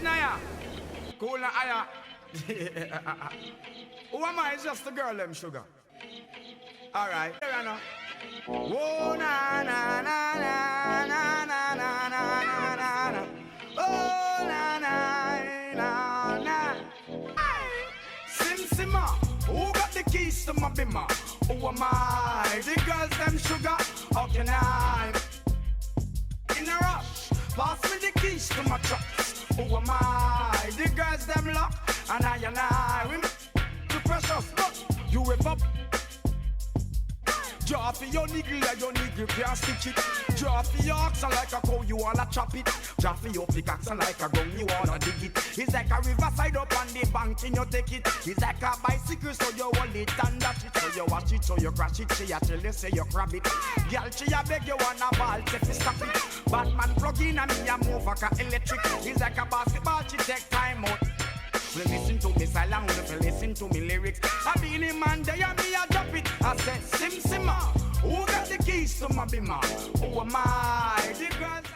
Listen here. Cool and higher. Who am I? It's just the girl, them sugar. Alright. Here I know. Whoa, na na na na na na na na na na. Oh, na na na na. Sim Simma, who got the keys to my bimmer? Who am I? The girls, them sugar. How can I? In a rush, pass me the keys to my trucks. Who am I? The girls, them lock. And I, we too precious, but you whip up. Draw for your niggle like your niggle can't stitch it. Draw for your oxen like a cow, you wanna chop it. Draw for your pickaxe like a gun, you wanna dig it. It's like a riverside up on the bank and you take it. It's like a bicycle, so you hold it and dash it. So you watch it, so you crash it. She a tell you, say you grab it. Girl, she a beg you wanna ball, say fi stop it. Batman plug in and me a move like a electric. It's like a basketball, she take time out. Well, listen to me silent, well, listen to me lyrics. I be in a man, they and me, I drop it. I said, Sim Simma, who got the keys to my bimmer? Who am I? The girls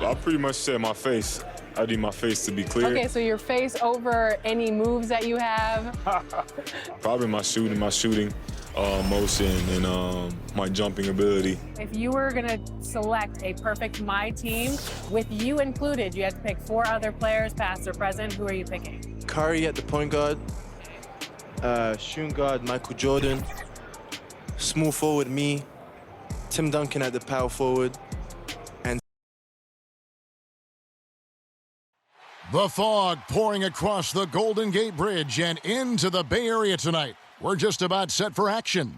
I pretty much said my face. I need my face to be clear. Okay, so your face over any moves that you have? Probably my shooting motion, and my jumping ability. If you were gonna select a perfect My Team, with you included, you had to pick 4 other players, past or present. Who are you picking? Curry at the point guard, shooting guard Michael Jordan, small forward me, Tim Duncan at the power forward, and the fog pouring across the Golden Gate Bridge and into the Bay Area tonight. We're just about set for action.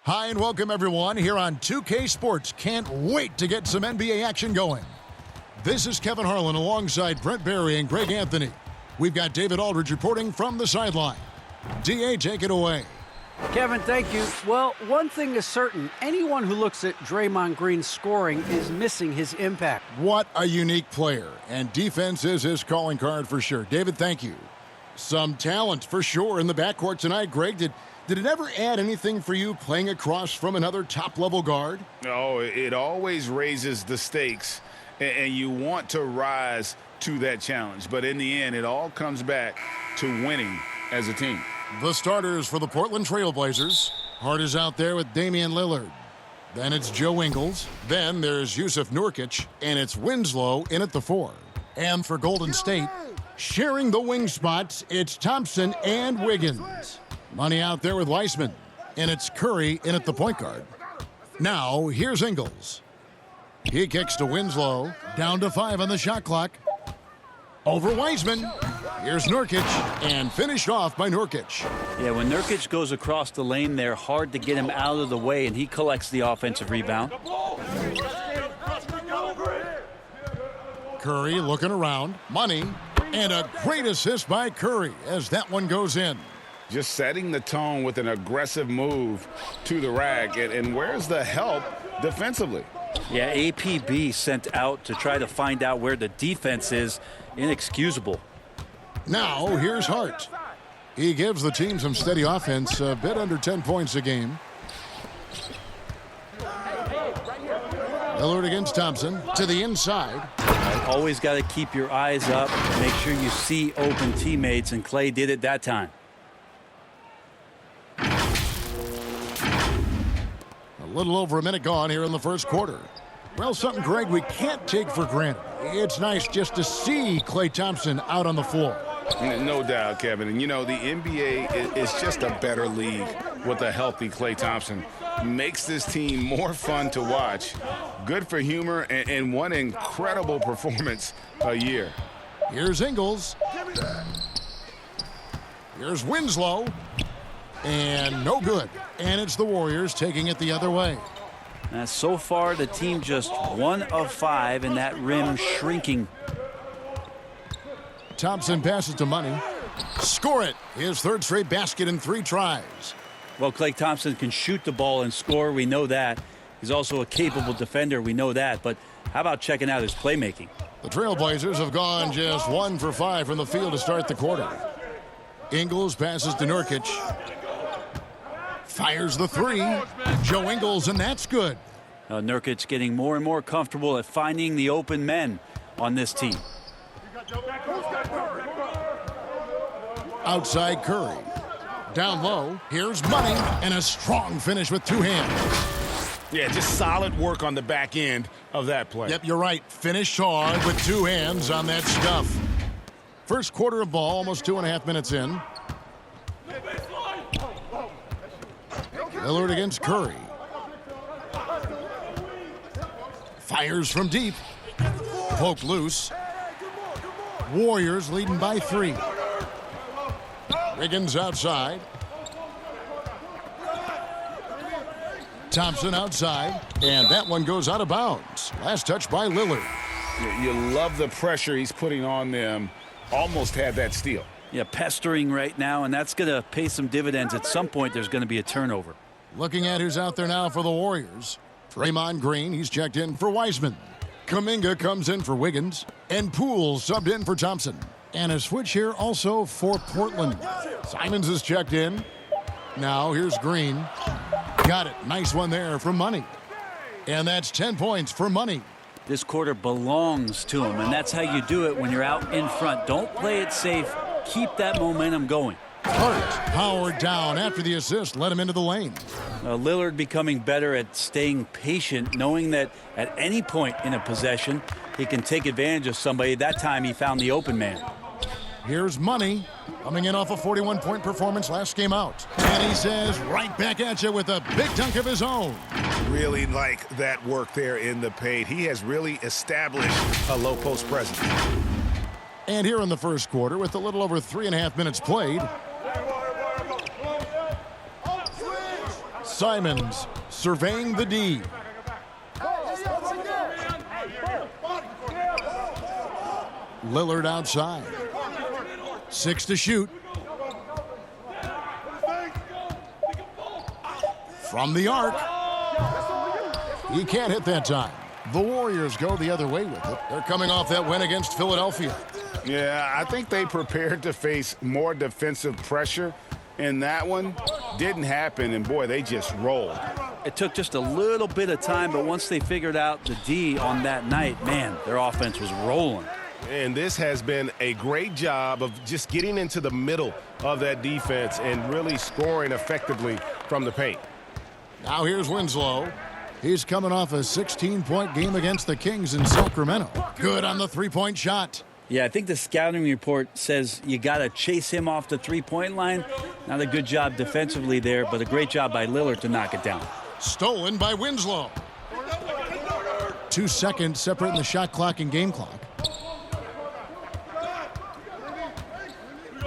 Hi and welcome everyone here on 2K Sports. Can't wait to get some NBA action going. This is Kevin Harlan alongside Brent Barry and Greg Anthony. We've got David Aldridge reporting from the sideline. DA, take it away. Kevin, thank you. Well, one thing is certain. Anyone who looks at Draymond Green's scoring is missing his impact. What a unique player, and defense is his calling card for sure. David, thank you. Some talent for sure in the backcourt tonight. Greg, did it ever add anything for you playing across from another top-level guard? Oh, it always raises the stakes, and you want to rise to that challenge. But in the end, it all comes back to winning as a team. The starters for the Portland Trail Blazers. Hart is out there with Damian Lillard. Then it's Joe Ingles. Then there's Yusuf Nurkic, and it's Winslow in at the 4. And for Golden State, sharing the wing spots, it's Thompson and Wiggins. Money out there with Weissman, and it's Curry in at the point guard. Now, here's Ingles. He kicks to Winslow, down to 5 on the shot clock. Over Wiseman. Here's Nurkic, and finished off by Nurkic. Yeah, when Nurkic goes across the lane, they're hard to get him out of the way, and he collects the offensive rebound. Curry looking around. Money. And a great assist by Curry as that one goes in. Just setting the tone with an aggressive move to the rack. And where's the help defensively? Yeah, APB sent out to try to find out where the defense is. Inexcusable. Now, here's Hart. He gives the team some steady offense, a bit under 10 points a game. Lillard against Thompson to the inside. Always got to keep your eyes up, make sure you see open teammates, and Clay did it that time. A little over a minute gone here in the first quarter. Well, something, Greg, we can't take for granted. It's nice just to see Klay Thompson out on the floor. No doubt, Kevin. And, you know, the NBA is just a better league with a healthy Klay Thompson. Makes this team more fun to watch. Good for humor and one incredible performance a year. Here's Ingles. Here's Winslow. And no good. And it's the Warriors taking it the other way. So far, the team just 1 of 5, and that rim shrinking. Thompson passes to Money. Score it. His third straight basket in 3 tries. Well, Klay Thompson can shoot the ball and score. We know that. He's also a capable defender. We know that. But how about checking out his playmaking? The Trailblazers have gone just 1 for 5 from the field to start the quarter. Ingles passes to Nurkic. Fires the 3. Joe Ingles, and that's good. Nurkic getting more and more comfortable at finding the open men on this team. Outside Curry. Down low, here's Money, and a strong finish with 2 hands. Yeah, just solid work on the back end of that play. Yep, you're right. Finished hard with 2 hands on that stuff. First quarter of ball, almost 2.5 minutes in. Lillard against Curry. Fires from deep. Poked loose. Warriors leading by 3. Wiggins outside. Thompson outside. And that one goes out of bounds. Last touch by Lillard. You love the pressure he's putting on them. Almost had that steal. Yeah, pestering right now, and that's going to pay some dividends. At some point, there's going to be a turnover. Looking at who's out there now for the Warriors. Draymond Green, he's checked in for Wiseman. Kuminga comes in for Wiggins. And Poole subbed in for Thompson. And a switch here also for Portland. Simons is checked in. Now here's Green. Got it. Nice one there for Money. And that's 10 points for Money. This quarter belongs to him, and that's how you do it when you're out in front. Don't play it safe. Keep that momentum going. Hart powered down after the assist, led him into the lane. Lillard becoming better at staying patient, knowing that at any point in a possession, he can take advantage of somebody. That time he found the open man. Here's Money, coming in off a 41-point performance last game out. And he says, right back at you with a big dunk of his own. Really like that work there in the paint. He has really established a low post presence. And here in the first quarter, with a little over 3.5 minutes played, Simons surveying the D. Lillard outside. 6 to shoot. From the arc. He can't hit that time. The Warriors go the other way with it. They're coming off that win against Philadelphia. Yeah, I think they prepared to face more defensive pressure, and that one didn't happen, and boy, they just rolled. It took just a little bit of time, but once they figured out the D on that night, man, their offense was rolling. And this has been a great job of just getting into the middle of that defense and really scoring effectively from the paint. Now here's Winslow. He's coming off a 16-point game against the Kings in Sacramento. Good on the three-point shot. Yeah, I think the scouting report says you got to chase him off the three-point line. Not a good job defensively there, but a great job by Lillard to knock it down. Stolen by Winslow. 2 seconds separating the shot clock and game clock.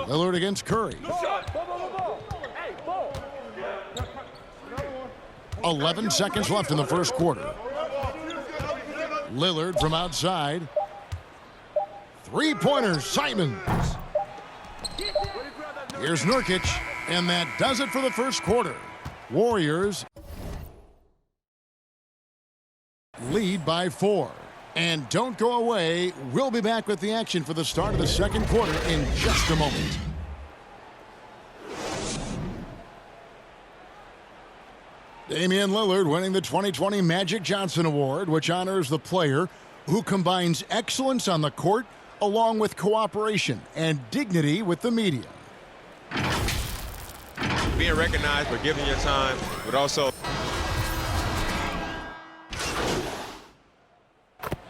Lillard against Curry. 11 seconds left in the first quarter. Lillard from outside. Three-pointers, Simons. Here's Nurkic, and that does it for the first quarter. Warriors lead by 4. And don't go away. We'll be back with the action for the start of the second quarter in just a moment. Damian Lillard winning the 2020 Magic Johnson Award, which honors the player who combines excellence on the court along with cooperation and dignity with the media. Being recognized for giving your time, but also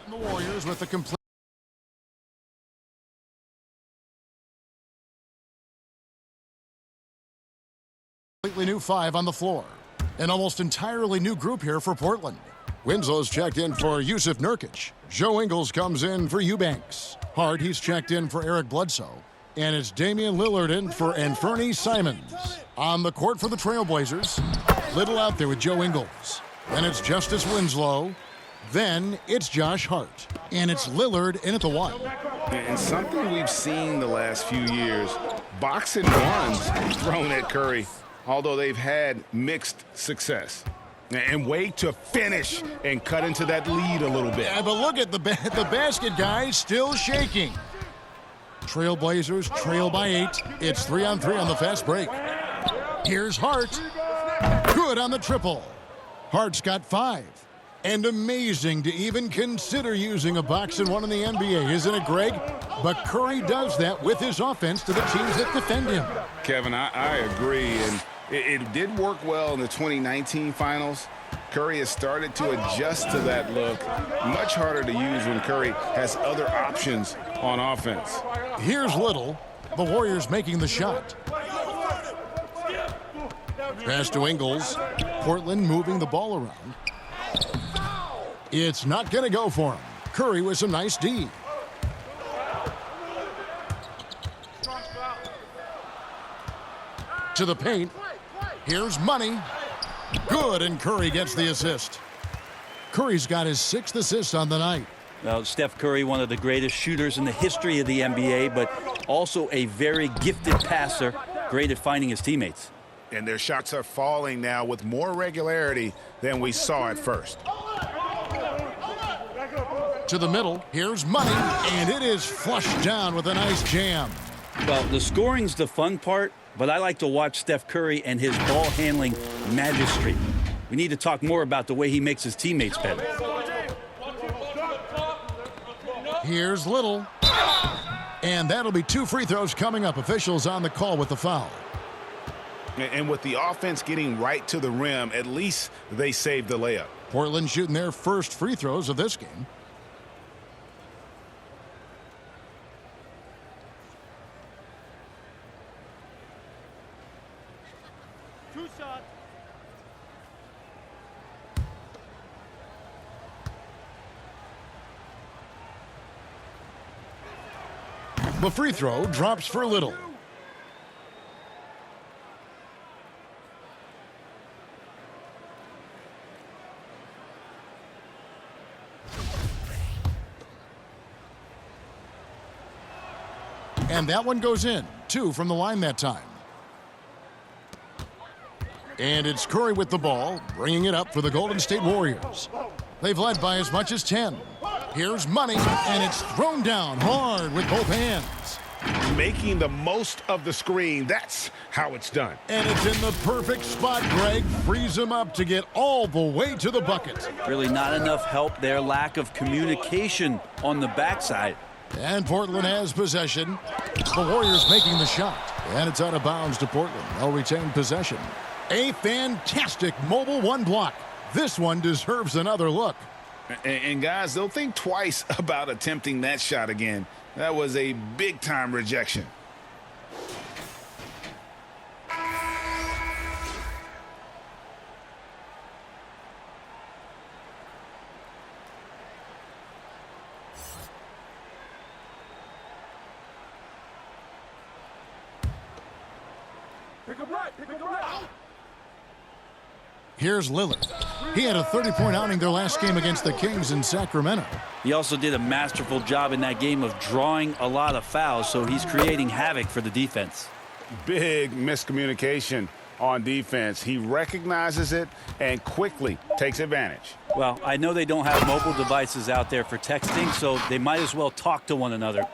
The Warriors with the completely new 5 on the floor. An almost entirely new group here for Portland. Winslow's checked in for Yusuf Nurkic. Joe Ingles comes in for Eubanks. Hart, he's checked in for Eric Bledsoe. And it's Damian Lillard in for Anfernee Simons. On the court for the Trailblazers, Little out there with Joe Ingles. Then it's Justice Winslow. Then it's Josh Hart. And it's Lillard in at the 1. And something we've seen the last few years, boxing ones thrown at Curry, although they've had mixed success. And wait to finish and cut into that lead a little bit. Yeah, but look at the basket, guys, still shaking. Trailblazers trail by 8. It's 3-on-3 on the fast break. Here's Hart. Good on the triple. Hart's got 5. And amazing to even consider using a box and 1 in the NBA, isn't it, Greg? But Curry does that with his offense to the teams that defend him. Kevin, I agree. And it did work well in the 2019 finals. Curry has started to adjust to that look. Much harder to use when Curry has other options on offense. Here's Little. The Warriors making the shot. Pass to Ingles. Portland moving the ball around. It's not going to go for him. Curry with some nice D. To the paint. Here's Money. Good, and Curry gets the assist. Curry's got his 6th assist on the night. Well, Steph Curry, one of the greatest shooters in the history of the NBA, but also a very gifted passer, great at finding his teammates. And their shots are falling now with more regularity than we saw at first. To the middle. Here's Money, and it is flushed down with a nice jam. Well, the scoring's the fun part, but I like to watch Steph Curry and his ball-handling magistry. We need to talk more about the way he makes his teammates better. Here's Little. And that'll be 2 free throws coming up. Officials on the call with the foul. And with the offense getting right to the rim, at least they saved the layup. Portland shooting their first free throws of this game. The free throw drops for Little. And that one goes in. 2 from the line that time. And it's Curry with the ball, bringing it up for the Golden State Warriors. They've led by as much as 10. Here's Money, and it's thrown down hard with both hands. Making the most of the screen. That's how it's done. And it's in the perfect spot, Greg. Frees him up to get all the way to the bucket. Really not enough help there. Lack of communication on the backside. And Portland has possession. The Warriors making the shot. And it's out of bounds to Portland. They'll retain possession. A fantastic mobile 1 block. This one deserves another look. And guys, they'll think twice about attempting that shot again. That was a big-time rejection. Here's Lillard. He had a 30-point outing their last game against the Kings in Sacramento. He also did a masterful job in that game of drawing a lot of fouls, so he's creating havoc for the defense. Big miscommunication on defense. He recognizes it and quickly takes advantage. Well, I know they don't have mobile devices out there for texting, so they might as well talk to one another.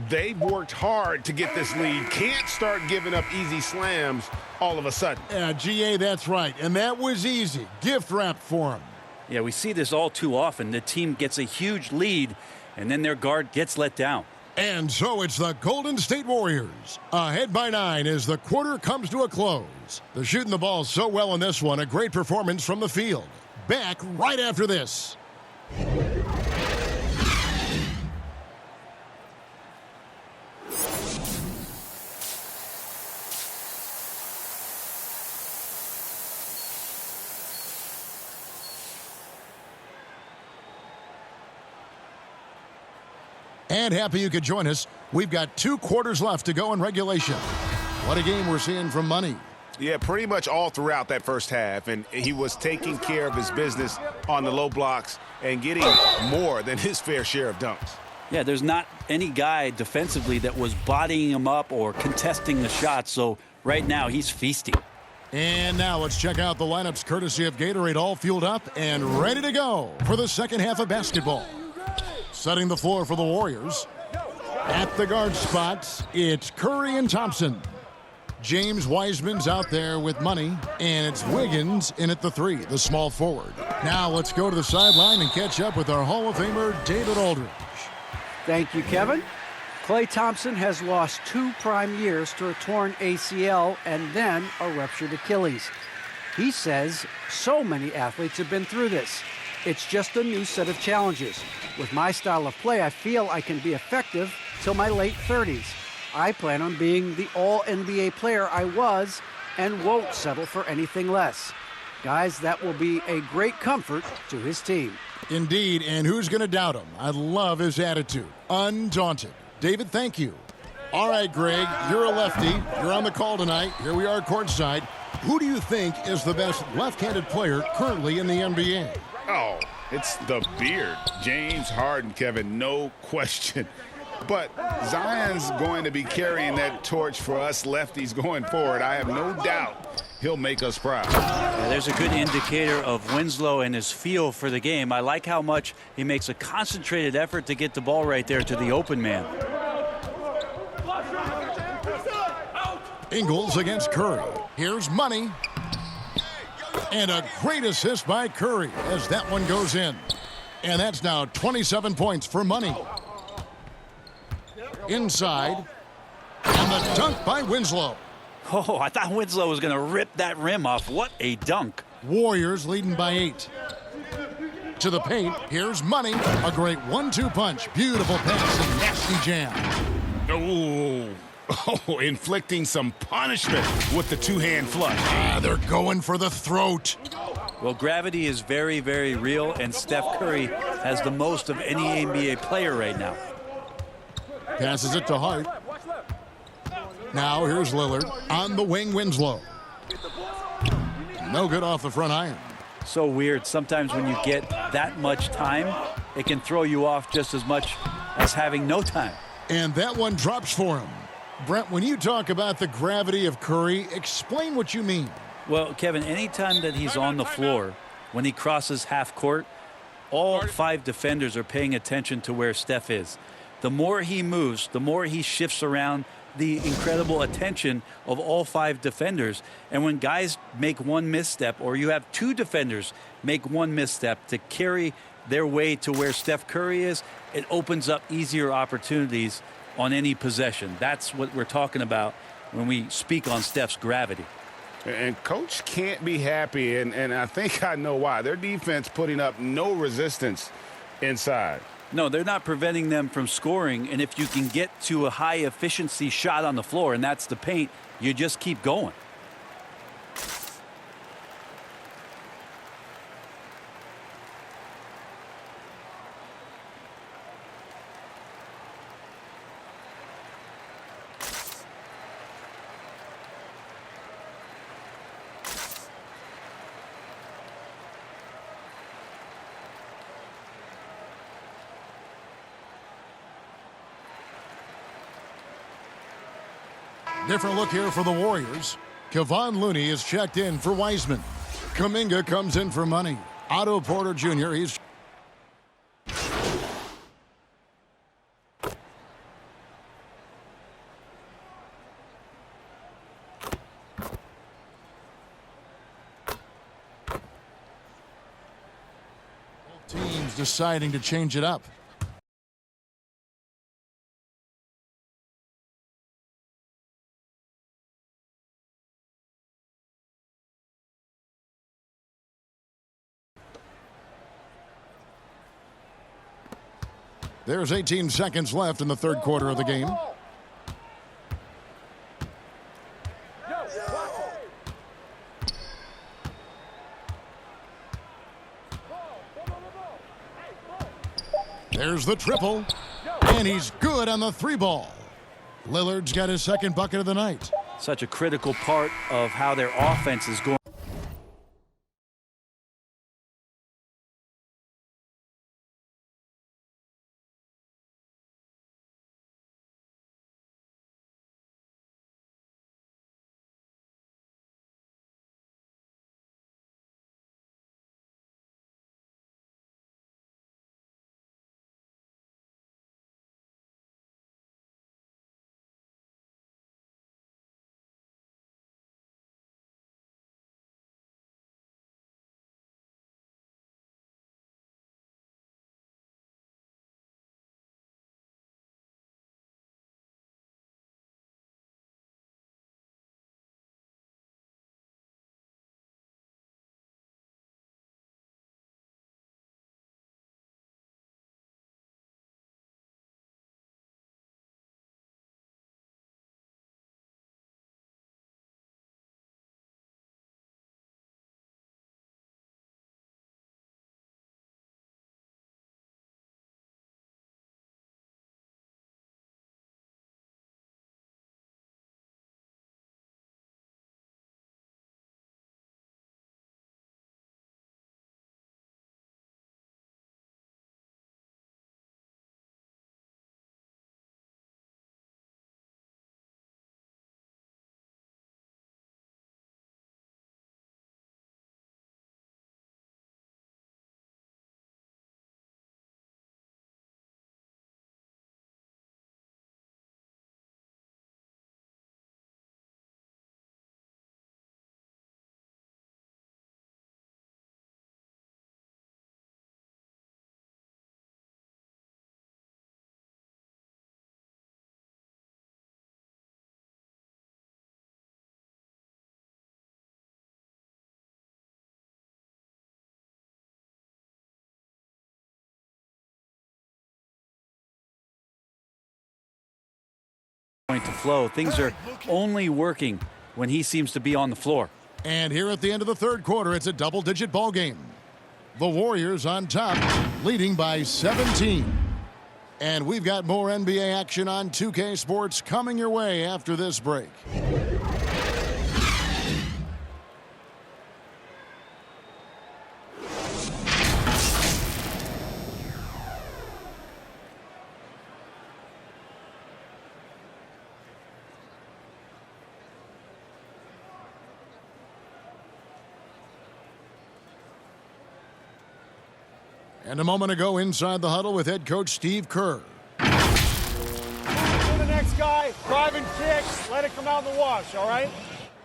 They've worked hard to get this lead. Can't start giving up easy slams all of a sudden. Yeah, GA, that's right. And that was easy. Gift wrap for him. Yeah, we see this all too often. The team gets a huge lead, and then their guard gets let down. And so it's the Golden State Warriors, ahead by 9 as the quarter comes to a close. They're shooting the ball so well in this one. A great performance from the field. Back right after this. And happy you could join us. We've got 2 quarters left to go in regulation. What a game we're seeing from Money. Yeah, pretty much all throughout that first half, and he was taking care of his business on the low blocks and getting more than his fair share of dunks. Yeah, there's not any guy defensively that was bodying him up or contesting the shots, so right now he's feasting. And now let's check out the lineups courtesy of Gatorade, all fueled up and ready to go for the second half of basketball. Setting the floor for the Warriors. At the guard spots, it's Curry and Thompson. James Wiseman's out there with Money, and it's Wiggins in at the 3, the small forward. Now let's go to the sideline and catch up with our Hall of Famer, David Aldridge. Thank you, Kevin. Klay Thompson has lost 2 prime years to a torn ACL and then a ruptured Achilles. He says so many athletes have been through this. It's just a new set of challenges. With my style of play, I feel I can be effective till my late 30s. I plan on being the all-NBA player I was and won't settle for anything less. Guys, that will be a great comfort to his team. Indeed, and who's going to doubt him? I love his attitude. Undaunted. David, thank you. All right, Greg, you're a lefty. You're on the call tonight. Here we are courtside. Who do you think is the best left-handed player currently in the NBA? Oh, it's the beard. James Harden, Kevin, no question. But Zion's going to be carrying that torch for us lefties going forward. I have no doubt he'll make us proud. Yeah, there's a good indicator of Winslow and his feel for the game. I like how much he makes a concentrated effort to get the ball right there to the open man. Ingles against Curry. Here's Money. And a great assist by Curry as that one goes in. And that's now 27 points for Money. Inside. And the dunk by Winslow. Oh, I thought Winslow was going to rip that rim off. What a dunk. Warriors leading by 8. To the paint. Here's Money. A great 1-2 punch. Beautiful pass and nasty jam. Oh, inflicting some punishment with the 2-hand flush. They're going for the throat. Well, gravity is very, very real, and Steph Curry has the most of any NBA player right now. Passes it to Hart. Now here's Lillard on the wing. Winslow. No good off the front iron. So weird. Sometimes when you get that much time, it can throw you off just as much as having no time. And that one drops for him. Brent, when you talk about the gravity of Curry, explain what you mean. Well, Kevin, anytime that he's on the floor, when he crosses half court, all 5 defenders are paying attention to where Steph is. The more he moves, the more he shifts around, the incredible attention of all 5 defenders. And when guys make one misstep, or you have 2 defenders make one misstep to carry their way to where Steph Curry is, it opens up easier opportunities on any possession. That's what we're talking about when we speak on Steph's gravity. And Coach can't be happy, and I think I know why. Their defense putting up no resistance inside. No, they're not preventing them from scoring, and if you can get to a high-efficiency shot on the floor, and that's the paint, you just keep going. Different look here for the Warriors. Kevon Looney is checked in for Wiseman. Kuminga comes in for Money. Otto Porter Jr. He's teams deciding to change it up. There's 18 seconds left in the third quarter of the game. There's the triple, and he's good on the three ball. Lillard's got his second bucket of the night. Such a critical part of how their offense is going. Going to flow. Things are only working when he seems to be on the floor. And here at the end of the third quarter, it's a double-digit ball game. The Warriors on top, leading by 17. And we've got more NBA action on 2K Sports coming your way after this break. And a moment ago inside the huddle with head coach Steve Kerr. To the next guy, drive and kick, let it come out in the wash, all right?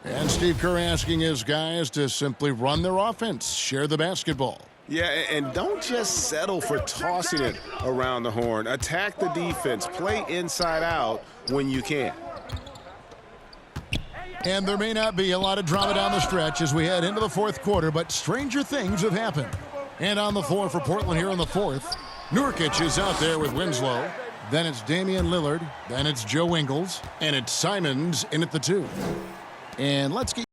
And Steve Kerr asking his guys to simply run their offense, share the basketball. Yeah, and don't just settle for tossing it around the horn. Attack the defense, play inside out when you can. And there may not be a lot of drama down the stretch as we head into the fourth quarter, but stranger things have happened. And on the floor for Portland here in the fourth, Nurkic is out there with Winslow. Then it's Damian Lillard. Then it's Joe Ingles. And it's Simons in at the 2. And let's get